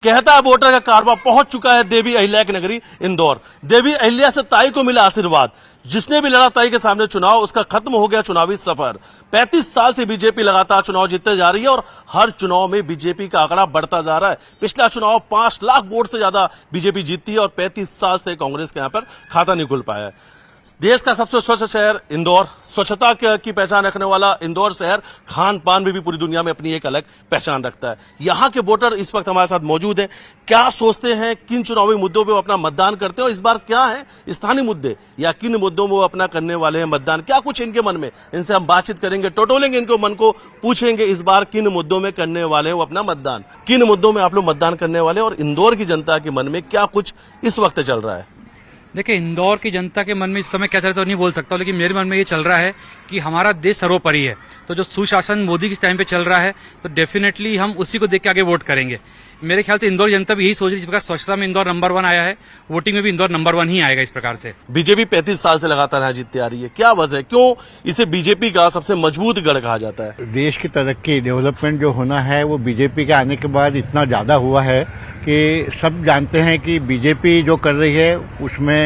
कहता है वोटर का कारवा पहुंच चुका है देवी अहिल्या की नगरी इंदौर। देवी अहिल्या से ताई को मिला आशीर्वाद। जिसने भी लड़ा ताई के सामने चुनाव, उसका खत्म हो गया चुनावी सफर। 35 साल से बीजेपी लगातार चुनाव जीतते जा रही है और हर चुनाव में बीजेपी का आंकड़ा बढ़ता जा रहा है। पिछला चुनाव 5 लाख वोट से ज्यादा बीजेपी जीतती है और 35 साल से कांग्रेस के यहां पर खाता नहीं खुल पाया है। देश का सबसे स्वच्छ शहर इंदौर, स्वच्छता की पहचान रखने वाला इंदौर शहर खान पान में भी पूरी दुनिया में अपनी एक अलग पहचान रखता है। यहाँ के वोटर इस वक्त हमारे साथ मौजूद हैं। क्या सोचते हैं, किन चुनावी मुद्दों पे वो अपना मतदान करते हैं और इस बार क्या है स्थानीय मुद्दे या किन मुद्दों में वो अपना करने वाले हैं मतदान, क्या कुछ इनके मन में, इनसे हम बातचीत करेंगे, टटोलेंगे इनको मन को, पूछेंगे इस बार किन मुद्दों में करने वाले हैं वो अपना मतदान, किन मुद्दों में आप लोग मतदान करने वाले और इंदौर की जनता के मन में क्या कुछ इस वक्त चल रहा है। देखिए, इंदौर की जनता के मन में इस समय क्या चल रहा है तो नहीं बोल सकता, लेकिन मेरे मन में ये चल रहा है कि हमारा देश सर्वोपरि है। तो जो सुशासन मोदी के टाइम पे चल रहा है तो डेफिनेटली हम उसी को देख के आगे वोट करेंगे। मेरे ख्याल से इंदौर जनता भी यही सोच रही है। जिस प्रकार स्वच्छता में इंदौर नंबर 1 आया है, वोटिंग में भी इंदौर नंबर 1 ही आएगा। इस प्रकार से बीजेपी 35 साल से लगातार यहाँ जीतती आ रही है, क्या वजह है, क्यों इसे बीजेपी का सबसे मजबूत गढ़ कहा जाता है। देश की तरक्की, डेवलपमेंट जो होना है वो बीजेपी के आने के बाद इतना ज्यादा हुआ है कि सब जानते हैं कि बीजेपी जो कर रही है उसमें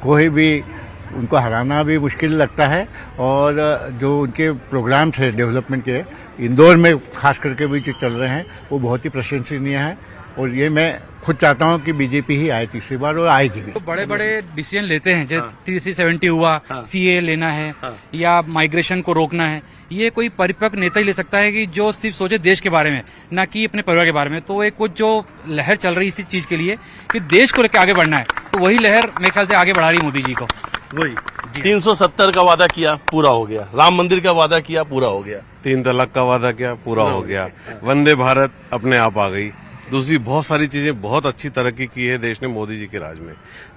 कोई भी उनको हराना भी मुश्किल लगता है। और जो उनके प्रोग्राम्स है डेवलपमेंट के इंदौर में खास करके भी जो चल रहे हैं वो बहुत ही प्रशंसनीय है। और ये मैं खुद चाहता हूं कि बीजेपी ही आए तीसरी बार और आएगी भी। तो बड़े बड़े डिसीजन लेते हैं, जैसे 370 हुआ, सीए लेना है या माइग्रेशन को रोकना है, ये कोई परिपक्व नेता ही ले सकता है कि जो सिर्फ सोचे देश के बारे में, ना कि अपने परिवार के बारे में। तो एक कुछ जो लहर चल रही है इसी चीज के लिए कि देश को लेकर आगे बढ़ना है, तो वही लहर मेरे ख्याल से आगे बढ़ा रही मोदी जी को। वही 370 का वादा किया, पूरा हो गया। राम मंदिर का वादा किया, पूरा हो गया। 3 तलाक का वादा किया, पूरा हो गया। वंदे भारत अपने आप आ गई। दूसरी बहुत सारी चीजें, बहुत अच्छी तरक्की की है देश ने मोदी जी के राज में।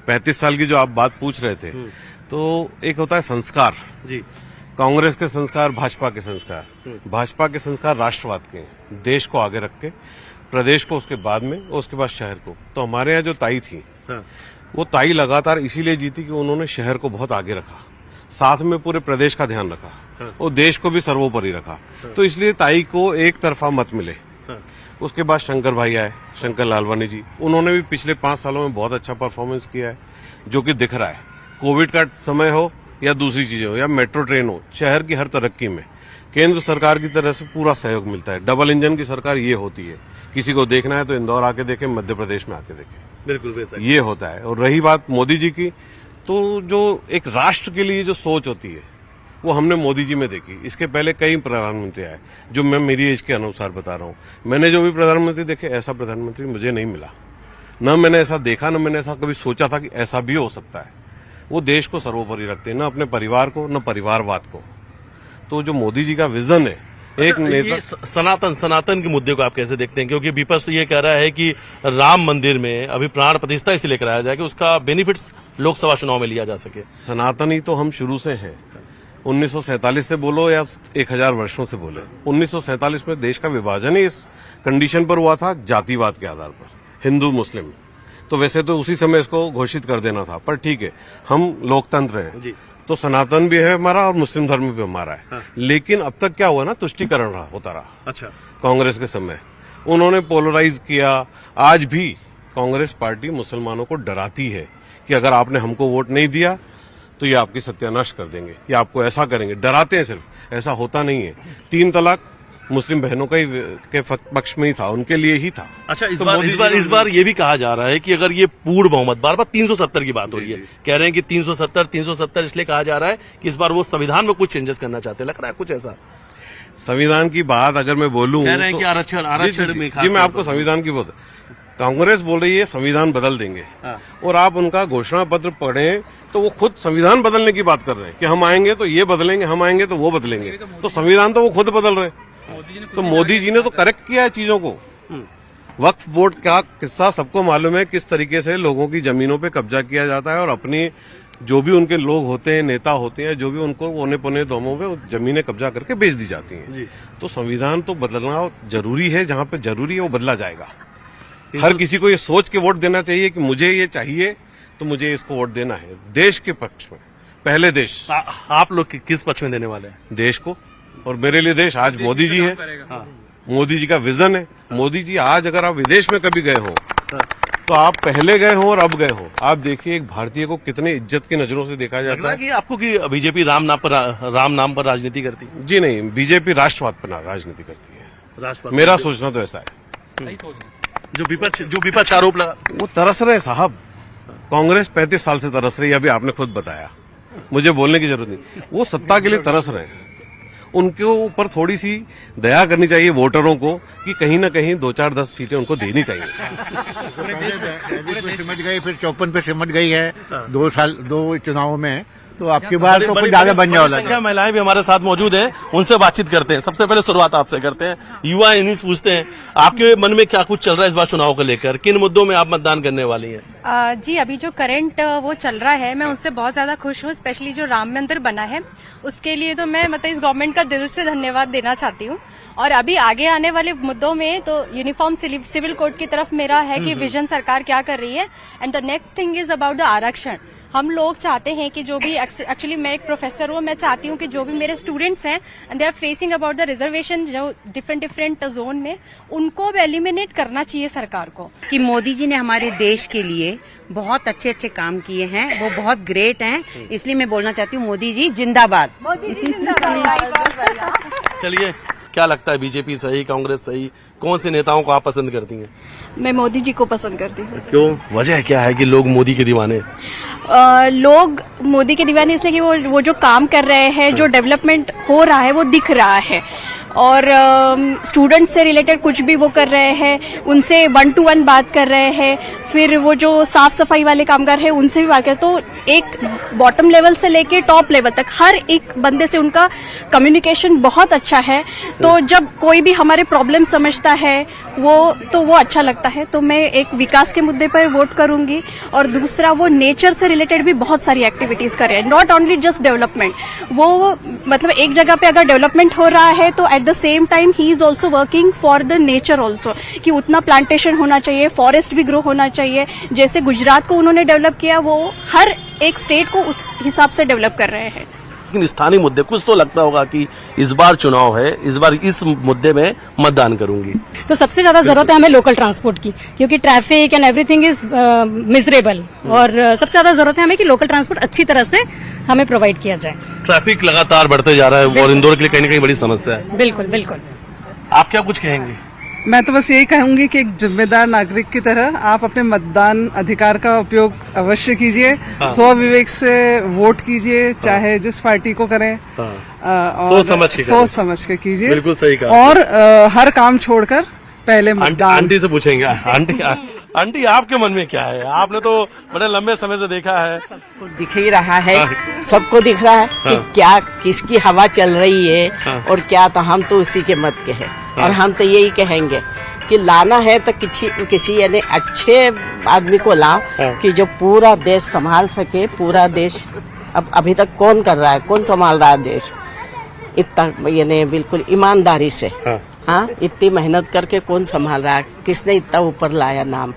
35 साल की जो आप बात पूछ रहे थे, तो एक होता है संस्कार जी, कांग्रेस के संस्कार, भाजपा के संस्कार। भाजपा के संस्कार राष्ट्रवाद के हैं, देश को आगे रख के, प्रदेश को उसके बाद में, उसके बाद शहर को। तो हमारे यहाँ जो ताई थी, वो ताई लगातार इसीलिए जीती कि उन्होंने शहर को बहुत आगे रखा, साथ में पूरे प्रदेश का ध्यान रखा और देश को भी सर्वोपरि रखा। तो इसलिए ताई को एक तरफा मत मिले। उसके बाद शंकर भाई आए, शंकर लालवानी जी, उन्होंने भी पिछले 5 सालों में बहुत अच्छा परफॉर्मेंस किया है, जो कि दिख रहा है। कोविड का समय हो या दूसरी चीजें हो या मेट्रो ट्रेन हो, शहर की हर तरक्की में केंद्र सरकार की तरफ से पूरा सहयोग मिलता है। डबल इंजन की सरकार ये होती है। किसी को देखना है तो इंदौर आके देखे, मध्य प्रदेश में आके देखे, बिल्कुल ये होता है। और रही बात मोदी जी की, तो जो एक राष्ट्र के लिए जो सोच होती है वो हमने मोदी जी में देखी। इसके पहले कई प्रधानमंत्री आए, जो मैं मेरी एज के अनुसार बता रहा हूँ। मैंने जो भी प्रधानमंत्री देखे, ऐसा प्रधानमंत्री मुझे नहीं मिला। न मैंने ऐसा देखा, न मैंने ऐसा कभी सोचा था कि ऐसा भी हो सकता है। वो देश को सर्वोपरि रखते हैं, न अपने परिवार को, न परिवारवाद को। तो जो मोदी जी का विजन है, एक नेता। सनातन के मुद्दे को आप कैसे देखते हैं, क्योंकि विपक्ष तो ये कह रहा है कि राम मंदिर में अभी प्राण प्रतिष्ठा इसलिए कराया जाए कि उसका बेनिफिट्स लोकसभा चुनाव में लिया जा सके। सनातनी तो हम शुरू से हैं, 1947 से बोलो या 1000 वर्षों से बोले। 1947 में देश का विभाजन ही इस कंडीशन पर हुआ था, जातिवाद के आधार पर, हिंदू मुस्लिम। तो वैसे तो उसी समय इसको घोषित कर देना था, पर ठीक है, हम लोकतंत्र हैं जी। तो सनातन भी है हमारा और मुस्लिम धर्म भी हमारा है। लेकिन अब तक क्या हुआ ना, तुष्टीकरण होता रहा। अच्छा, कांग्रेस के समय उन्होंने पोलराइज किया। आज भी कांग्रेस पार्टी मुसलमानों को डराती है कि अगर आपने हमको वोट नहीं दिया तो ये आपकी सत्यानाश कर देंगे, या आपको ऐसा करेंगे। डराते हैं सिर्फ, ऐसा होता नहीं है। 3 तलाक मुस्लिम बहनों का ही के पक्ष में ही था, उनके लिए ही था। अच्छा, इस बार ये भी कहा जा रहा है कि अगर ये पूर्ण बहुमत, बार बार 370 की बात हो रही है, कह रहे हैं कि 370 इसलिए कहा जा रहा है कि इस बार वो संविधान में कुछ चेंजेस करना चाहते हैं, लग रहा है कुछ ऐसा। संविधान की बात अगर मैं बोलूं, कह रहे हैं कि आरक्षण में जी, मैं आपको संविधान की बात, कांग्रेस बोल रही है संविधान बदल देंगे, और आप उनका घोषणा पत्र पढ़ें तो वो खुद संविधान बदलने की बात कर रहे हैं कि हम आएंगे तो ये बदलेंगे, हम आएंगे तो वो बदलेंगे। तो संविधान तो वो खुद बदल रहे हैं। तो मोदी जी ने तो करेक्ट किया है चीजों को। वक्फ बोर्ड का किस्सा सबको मालूम है, किस तरीके से लोगों की जमीनों पे कब्जा किया जाता है और अपनी जो भी उनके लोग होते हैं, नेता होते हैं, जो भी उनको ओने पौने दोमों पे जमीनें कब्जा करके बेच दी जाती हैं। तो संविधान तो बदलना जरूरी है, जहां पे जरूरी है वो बदला जाएगा। हर किसी को ये सोच के वोट देना चाहिए कि मुझे ये चाहिए तो मुझे इसको वोट देना है, देश के पक्ष में। पहले देश। आप लोग किस पक्ष में देने वाले हैं? देश को। और मेरे लिए देश आज मोदी जी है। मोदी जी का विजन है। मोदी जी आज अगर आप विदेश में कभी गए हो तो आप पहले गए हो और अब गए हो, आप देखिए एक भारतीय को कितने इज्जत की नजरों से देखा जाता है। कि आपको कि बीजेपी राम नाम पर राजनीति करती है? जी नहीं, बीजेपी राष्ट्रवाद पर राजनीति करती है, राष्ट्रवाद मेरा सोचना तो ऐसा है। जो विपक्ष आरोप लगा, वो तरस रहे साहब, कांग्रेस 35 साल से तरस रही है, अभी आपने खुद बताया, मुझे बोलने की जरूरत नहीं। वो सत्ता के लिए तरस रहे हैं, उनके ऊपर थोड़ी सी दया करनी चाहिए वोटरों को कि कहीं ना कहीं 2-4-10 सीटें उनको देनी चाहिए। पे सिमट गई, फिर 54 पे सिमट गई है 2 चुनावों में, तो आपकी बार तो कुछ ज्यादा बन जाओ संख्या महिलाएं भी हमारे साथ मौजूद हैं, उनसे बातचीत करते हैं। सबसे पहले शुरुआत आपसे करते हैं, युवा इन्हीं से पूछते हैं आपके मन में क्या कुछ चल रहा है इस बार चुनाव को लेकर, किन मुद्दों में आप मतदान करने वाली हैं? जी, अभी जो करंट वो चल रहा है, मैं उससे बहुत ज्यादा खुश हूँ। स्पेशली जो राम मंदिर बना है उसके लिए तो मैं इस गवर्नमेंट का दिल से धन्यवाद देना चाहती हूँ। और अभी आगे आने वाले मुद्दों में तो यूनिफॉर्म सिविल कोड की तरफ मेरा है कि विजन सरकार क्या कर रही है। And the next thing is about the आरक्षण। हम लोग चाहते हैं कि जो भी, एक्चुअली मैं एक प्रोफेसर हूँ, मैं चाहती हूँ कि जो भी मेरे स्टूडेंट्स हैं and they are facing about the reservation जो डिफरेंट जोन में, उनको अब एलिमिनेट करना चाहिए सरकार को। कि मोदी जी ने हमारे देश के लिए बहुत अच्छे अच्छे काम किए हैं, वो बहुत ग्रेट हैं, इसलिए मैं बोलना चाहती हूँ मोदी जी जिंदाबाद। मोदी जी जिंदाबाद। चलिए, क्या लगता है बीजेपी सही, कांग्रेस सही, कौन से नेताओं को आप पसंद करती हैं? मैं मोदी जी को पसंद करती हूँ। क्यों, वजह क्या है कि लोग मोदी के दीवाने? लोग मोदी के दीवाने इसलिए कि वो जो काम कर रहे हैं, जो डेवलपमेंट हो रहा है वो दिख रहा है, और स्टूडेंट्स से रिलेटेड कुछ भी वो कर रहे हैं, उनसे 1 to 1 बात कर रहे हैं, फिर वो जो साफ सफाई वाले कामगार हैं उनसे भी बात कर, तो एक बॉटम लेवल से लेके टॉप लेवल तक हर एक बंदे से उनका कम्युनिकेशन बहुत अच्छा है। तो जब कोई भी हमारे प्रॉब्लम समझता है वो अच्छा लगता है। तो मैं एक विकास के मुद्दे पर वोट करूंगी, और दूसरा वो नेचर से रिलेटेड भी बहुत सारी एक्टिविटीज कर रहे हैं, नॉट ओनली जस्ट डेवलपमेंट। वो मतलब एक जगह पे अगर डेवलपमेंट हो रहा है तो at the same time he is also working for the nature also, कि उतना प्लांटेशन होना चाहिए, फॉरेस्ट भी ग्रो होना चाहिए। जैसे गुजरात को उन्होंने डेवलप किया, वो हर एक स्टेट को उस हिसाब से डेवलप कर रहे हैं। लेकिन स्थानीय मुद्दे, कुछ तो लगता होगा कि इस बार चुनाव है, इस बार इस मुद्दे में मतदान करूंगी। तो सबसे ज्यादा जरूरत है हमें लोकल ट्रांसपोर्ट की, क्योंकि traffic and everything is miserable, और सबसे ज्यादा जरूरत है हमें कि लोकल ट्रांसपोर्ट अच्छी तरह से हमें प्रोवाइड किया जाए। ट्रैफिक लगातार बढ़ते जा रहा है और इंदौर के लिए कहीं ना कहीं बड़ी समस्या है। बिल्कुल बिल्कुल। आप क्या कुछ कहेंगे? मैं तो बस यही कहूंगी कि एक जिम्मेदार नागरिक की तरह आप अपने मतदान अधिकार का उपयोग अवश्य कीजिए, स्व विवेक से वोट कीजिए, चाहे जिस पार्टी को करें, और सोच समझ के कीजिए। बिल्कुल सही कहा। और हर काम छोड़कर पहले मतदान। आंटी से पूछेंगे, आंटी आपके मन में क्या है? आपने तो बड़े लंबे समय से देखा है। सबको दिख ही रहा है, सबको दिख रहा है कि क्या किसकी हवा चल रही है और क्या, तो हम तो उसी के मत के हैं। और हम तो यही कहेंगे कि लाना है तो किसी यानी अच्छे आदमी को लाओ कि जो पूरा देश संभाल सके। पूरा देश अब अभी तक कौन कर रहा है, कौन संभाल रहा है देश इतना, यानी बिल्कुल ईमानदारी से। हाँ, इतनी मेहनत करके कौन संभाल रहा है, किसने इतना ऊपर लाया नाम,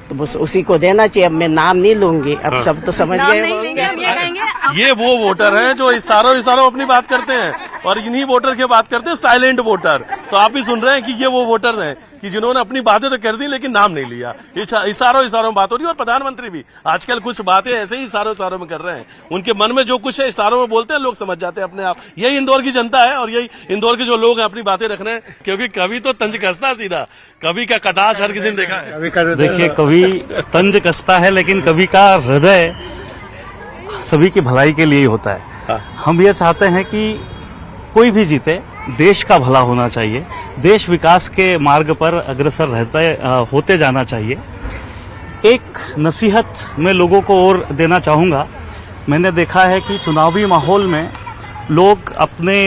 तो बस उसी को देना चाहिए। अब मैं नाम नहीं लूंगी, अब सब तो समझ गए होंगे। ये वो वोटर हैं जो इशारों अपनी बात करते हैं, और इन्हीं वोटर की बात करते हैं साइलेंट वोटर। तो आप भी सुन रहे हैं कि ये वो वोटर हैं कि जिन्होंने अपनी बातें तो कर दी लेकिन नाम नहीं लिया। इशारों में बात हो रही है, और प्रधानमंत्री भी आजकल कुछ बातें ऐसे ही इशारों में कर रहे हैं। उनके मन में जो कुछ है इशारों में बोलते हैं, लोग समझ जाते हैं अपने आप। यही इंदौर की जनता है, और यही इंदौर के जो लोग हैं अपनी बातें रख रहे हैं, क्योंकि कभी तो तंज कसता सीधा, कभी का कटाक्ष हर किसी ने देखा है। देखिए, कभी तंज कसता है लेकिन कभी का हृदय सभी की भलाई के लिए ही होता है। हम ये चाहते हैं कि कोई भी जीते, देश का भला होना चाहिए, देश विकास के मार्ग पर अग्रसर होते जाना चाहिए। एक नसीहत मैं लोगों को और देना चाहूँगा। मैंने देखा है कि चुनावी माहौल में लोग अपने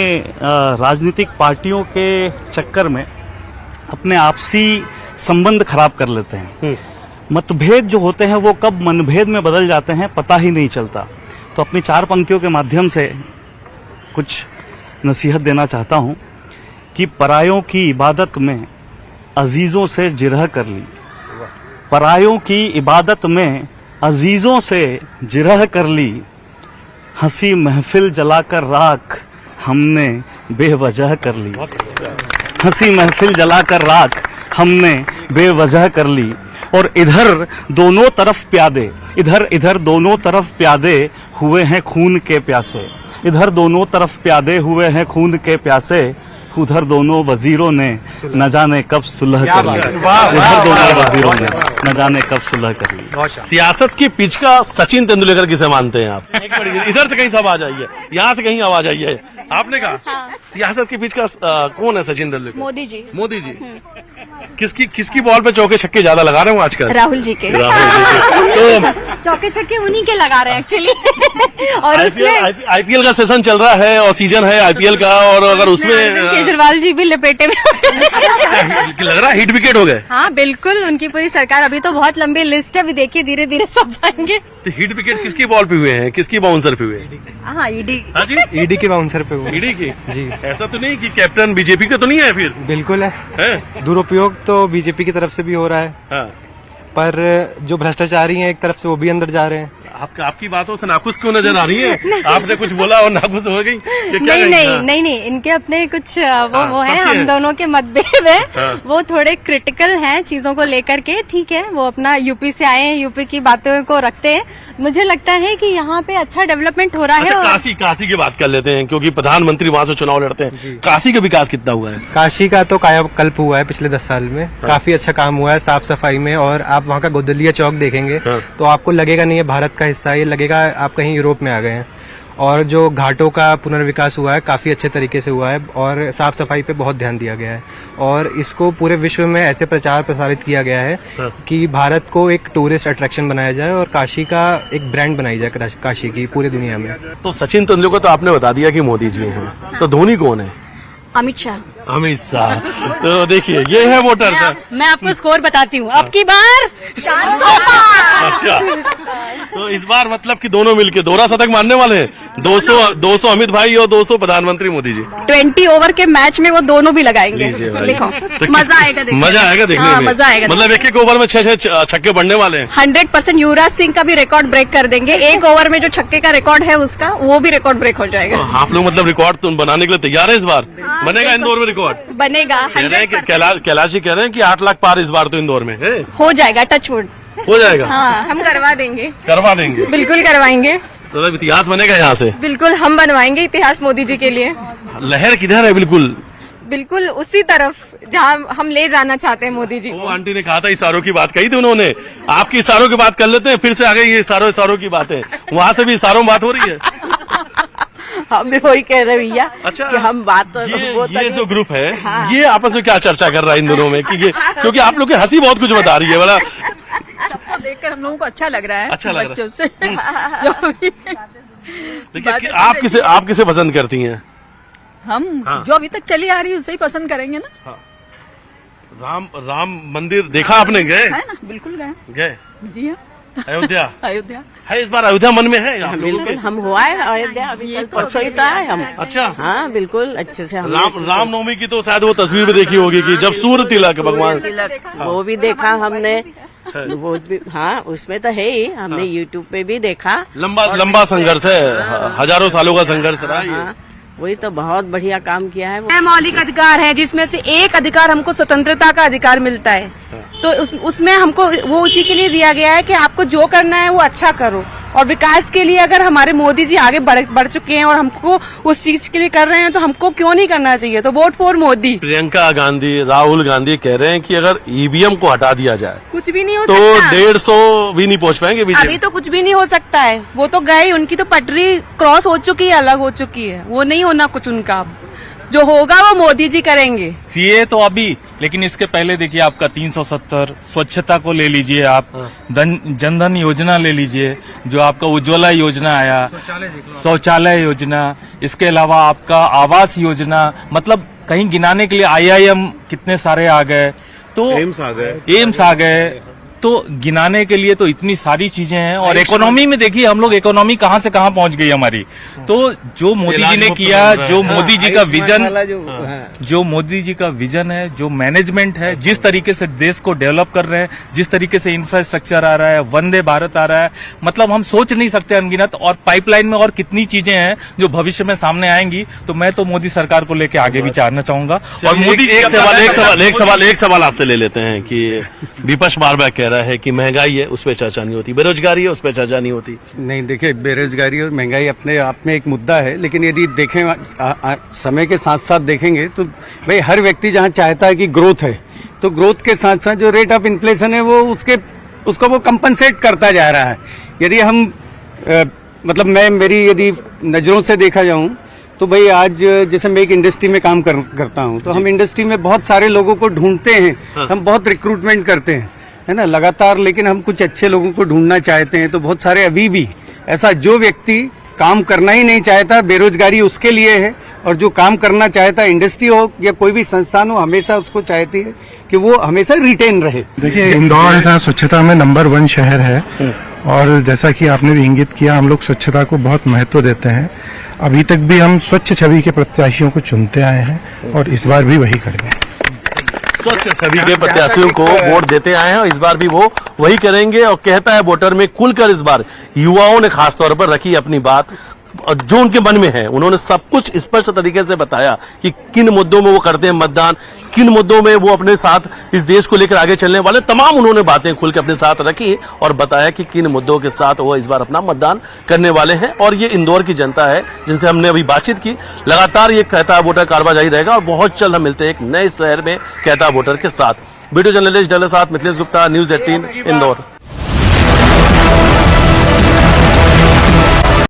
राजनीतिक पार्टियों के चक्कर में अपने आपसी संबंध खराब कर लेते हैं। मतभेद जो होते हैं वो कब मनभेद में बदल जाते हैं पता ही नहीं चलता। तो अपनी 4 पंक्तियों के माध्यम से कुछ नसीहत देना चाहता हूं कि परायों की इबादत में अजीजों से जिरह कर ली, परायों की इबादत में अजीजों से जिरह कर ली, हंसी महफिल जलाकर राख हमने बेवजह कर ली। हंसी महफिल जलाकर राख हमने बेवजह कर ली। और इधर दोनों तरफ प्यादे, इधर दोनों तरफ प्यादे हुए हैं खून के प्यासे। इधर दोनों तरफ प्यादे हुए हैं खून के प्यासे। उधर दोनों वजीरों ने न जाने कब सुलह कर ली। उधर दोनों वजीरों ने न जाने कब सुलह कर ली। सियासत की पिच का सचिन तेंदुलकर किसे मानते हैं आप? एक मिनट, इधर से कहीं से आवाज आई है, यहाँ से कहीं आवाज आई है। आपने कहा सियासत की पिच का कौन है सचिन तेंदुलकर? मोदी जी। मोदी जी। किसकी बॉल पे चौके छक्के ज्यादा लगा रहे हो आजकल? राहुल जी के। तो चौके छक्के उन्हीं के लगा रहे हैं एक्चुअली। और उसमें आईपीएल का सेशन चल रहा है और सीजन है आईपीएल का, और अगर उसमें केजरीवाल जी भी लपेटे में लग रहा है हिट विकेट हो गए। हाँ बिल्कुल, उनकी पूरी सरकार, अभी तो बहुत लंबी लिस्ट है, अभी देखिए धीरे धीरे सब जाएंगे। तो हिट विकेट किसकी बॉल पे हुए हैं, किसकी बाउंसर पे हुए हैं? हाँ ईडी। हाँ जी, ईडी के बाउंसर पे हुआ। ईडी की जी। ऐसा तो नहीं कि कैप्टन बीजेपी का तो नहीं है फिर? बिल्कुल है, है? दुरुपयोग तो बीजेपी की तरफ से भी हो रहा है, हाँ। पर जो भ्रष्टाचारी हैं एक तरफ से वो भी अंदर जा रहे हैं। आपकी बातों से नाखुश क्यों नजर आ रही है? आपने कुछ बोला और नाखुश हो गई? नहीं, इनके अपने कुछ वो है, हम दोनों के मतभेद है। वो थोड़े क्रिटिकल हैं चीजों को लेकर के, ठीक है, वो अपना यूपी से आए हैं, यूपी की बातों को रखते हैं। मुझे लगता है कि यहाँ पे अच्छा डेवलपमेंट हो रहा है। अच्छा, काशी की बात कर लेते हैं, क्योंकि प्रधानमंत्री वहाँ से चुनाव लड़ते हैं। काशी का विकास कितना हुआ है? काशी का तो कायाकल्प हुआ है पिछले 10 साल में, काफी अच्छा काम हुआ है साफ सफाई में। और आप वहाँ का गोदलिया चौक देखेंगे तो आपको लगेगा नहीं है भारत का हिस्सा, ये लगेगा आप कहीं यूरोप में आ गए हैं। और जो घाटों का पुनर्विकास हुआ है काफी अच्छे तरीके से हुआ है, और साफ सफाई पे बहुत ध्यान दिया गया है। और इसको पूरे विश्व में ऐसे प्रचार प्रसारित किया गया है कि भारत को एक टूरिस्ट अट्रैक्शन बनाया जाए और काशी का एक ब्रांड बनाई जाए काशी की पूरी दुनिया में। तो सचिन तेंदुलकर तो आपने बता दिया कि मोदी जी हैं, तो धोनी कौन है? अमित शाह। अमित शाह। तो देखिए ये है वोटर सर। मैं आपको स्कोर बताती हूँ, अब की बार 400। अच्छा, तो इस बार मतलब कि दोनों मिलके दोहरा शतक मारने वाले हैं। 200 अमित भाई और 200 प्रधानमंत्री मोदी जी। 20 ओवर के मैच में वो दोनों भी लगाएंगे। लिखो, तो मजा आएगा देखने में। मजा आएगा देखने हाँ, में। मजा आएगा। मतलब एक ओवर में 6 छक्के बढ़ने वाले हैं। 100% युवराज सिंह का भी रिकॉर्ड ब्रेक कर देंगे। एक ओवर में जो छक्के का रिकॉर्ड है उसका, वो भी रिकॉर्ड ब्रेक हो जाएगा। तो आप लोग मतलब रिकॉर्ड तुम बनाने के लिए तैयार है इस बार? बनेगा इंदौर में रिकॉर्ड? बनेगा। कह रहे हैं कि कैलाश जी कह रहे हैं कि 8 लाख पार इस बार तो इंदौर में है। हो जाएगा, टचवुड हो जाएगा। हाँ, हम करवा देंगे। करवा देंगे, बिल्कुल करवाएंगे। तो अब इतिहास बनेगा यहाँ से। बिल्कुल हम बनवाएंगे इतिहास मोदी जी के लिए। लहर किधर है? बिल्कुल उसी तरफ जहाँ हम ले जाना चाहते हैं मोदी जी वो को। आंटी ने कहा था इशारों की बात कही थी उन्होंने। आपकी इशारों की बात कर लेते हैं, फिर से आ गई ये इशारों की बातें। वहाँ से भी इशारों में बात हो रही है। हम भी वही कह रहे भैया अच्छा, कि हम बात ये जो ग्रुप है ये आपस में क्या चर्चा कर रहा है इन दोनों में? कि ये क्योंकि आप लोग की हंसी बहुत कुछ बता रही है, बड़ा सबको देखकर हम लोगों को अच्छा लग रहा है। अच्छा लग रहा है। बच्चों से देखिए आप किसे पसंद करती हैं? हम हाँ। जो अभी तक चली आ रही है उसे ही पसंद करेंगे ना। राम मंदिर देखा आपने? गए? है ना, बिल्कुल गए। जी हाँ, अयोध्या अयोध्या है इस बार? अयोध्या मन में है आप लोगों बिल्कुल के? हम हुआ है अयोध्या, अभी कल परसों ही तो आए हम। अच्छा, हाँ बिल्कुल अच्छे से हम रामनवमी की तो शायद वो तस्वीर भी देखी होगी कि जब सूर्य तिलक भगवान। वो भी देखा हमने, वो भी हाँ उसमें तो है ही, हमने यूट्यूब पे भी देखा। लंबा संघर्ष है, हजारों सालों का संघर्ष रहा है। हाँ वही तो बहुत बढ़िया काम किया है। वो मौलिक अधिकार है जिसमें से एक अधिकार हमको स्वतंत्रता का अधिकार मिलता है, तो उसमें हमको वो उसी के लिए दिया गया है कि आपको जो करना है वो अच्छा करो। और विकास के लिए अगर हमारे मोदी जी आगे बढ़ चुके हैं और हमको उस चीज के लिए कर रहे हैं तो हमको क्यों नहीं करना चाहिए? तो वोट फॉर मोदी। प्रियंका गांधी, राहुल गांधी कह रहे हैं कि अगर ईवीएम को हटा दिया जाए कुछ भी नहीं हो तो सकता। 150 भी नहीं पहुंच पाएंगे बीजेपी। अभी तो कुछ भी नहीं हो सकता है, वो तो गए, उनकी तो पटरी क्रॉस हो चुकी है, अलग हो चुकी है, वो नहीं होना कुछ उनका। जो होगा वो मोदी जी करेंगे। सीए तो अभी, लेकिन इसके पहले देखिए आपका 370, स्वच्छता को ले लीजिए आप, जनधन योजना ले लीजिए, जो आपका उज्ज्वला योजना आया, शौचालय योजना, इसके अलावा आपका आवास योजना, मतलब कहीं गिनाने के लिए IIM कितने सारे आ गए, तो एम्स आ गए, तो गिनाने के लिए तो इतनी सारी चीजें हैं। और इकोनॉमी में देखिए हम लोग इकोनॉमी कहां से कहां पहुंच गई हमारी। तो जो मोदी जी ने किया, जो मोदी जी का विजन, जो मोदी जी का विजन है, जो मैनेजमेंट है, जिस तरीके से देश को डेवलप कर रहे हैं, जिस तरीके से इंफ्रास्ट्रक्चर आ रहा है, वंदे भारत आ रहा है, मतलब हम सोच नहीं सकते अनगिनत। और पाइपलाइन में और कितनी चीजें हैं जो भविष्य में सामने आएंगी। तो मैं तो मोदी सरकार को लेकर आगे विचारना चाहूंगा। और मोदी एक सवाल आपसे ले लेते हैं कि विपक्ष बार बार कह रहा है कि महंगाई है उस पर चर्चा नहीं होती, बेरोजगारी है उस पर चर्चा नहीं होती। नहीं, देखिए, बेरोजगारी और महंगाई अपने आप में एक मुद्दा है, लेकिन यदि देखें समय के साथ साथ देखेंगे तो भाई हर व्यक्ति जहां चाहता है कि ग्रोथ है, तो ग्रोथ के साथ साथ जो रेट ऑफ इन्फ्लेशन है वो उसको वो कंपनसेट करता जा रहा है। यदि हम मतलब मैं मेरी यदि नजरों से देखा जाऊं तो भाई आज जैसे मैं एक इंडस्ट्री में काम करता हूं, तो हम इंडस्ट्री में बहुत सारे लोगों को ढूंढते हैं। हम बहुत रिक्रूटमेंट करते हैं, है ना, लगातार, लेकिन हम कुछ अच्छे लोगों को ढूंढना चाहते हैं। तो बहुत सारे अभी भी ऐसा जो व्यक्ति काम करना ही नहीं चाहता, बेरोजगारी उसके लिए है, और जो काम करना चाहता है, इंडस्ट्री हो या कोई भी संस्थान हो, हमेशा उसको चाहती है कि वो हमेशा रिटेन रहे। देखिए, इंदौर स्वच्छता में नंबर 1 शहर है, और जैसा कि आपने भी इंगित किया, हम लोग स्वच्छता को बहुत महत्व देते हैं। अभी तक भी हम स्वच्छ छवि के प्रत्याशियों को चुनते आए हैं और इस बार भी वही करेंगे। स्वच्छ छवि के प्रत्याशियों को वोट देते आए हैं और इस बार भी वो वही करेंगे। और कहता है वोटर में खुलकर इस बार युवाओं ने खासतौर पर रखी अपनी बात, जो उनके मन में है। उन्होंने सब कुछ स्पष्ट तरीके से बताया कि किन मुद्दों में वो करते हैं मतदान, किन मुद्दों में वो अपने साथ इस देश को लेकर आगे चलने वाले, तमाम उन्होंने बातें खुल के अपने साथ रखी और बताया कि किन मुद्दों के साथ वो इस बार अपना मतदान करने वाले हैं। और ये इंदौर की जनता है जिनसे हमने अभी बातचीत की। लगातार ये कहता वोटर कारवा जारी रहेगा और बहुत जल्द हम मिलते हैं एक नए शहर में कहता वोटर के साथ। वीडियो जर्नलिस्ट डल साथ मिथिलेश गुप्ता, न्यूज 18 इंदौर।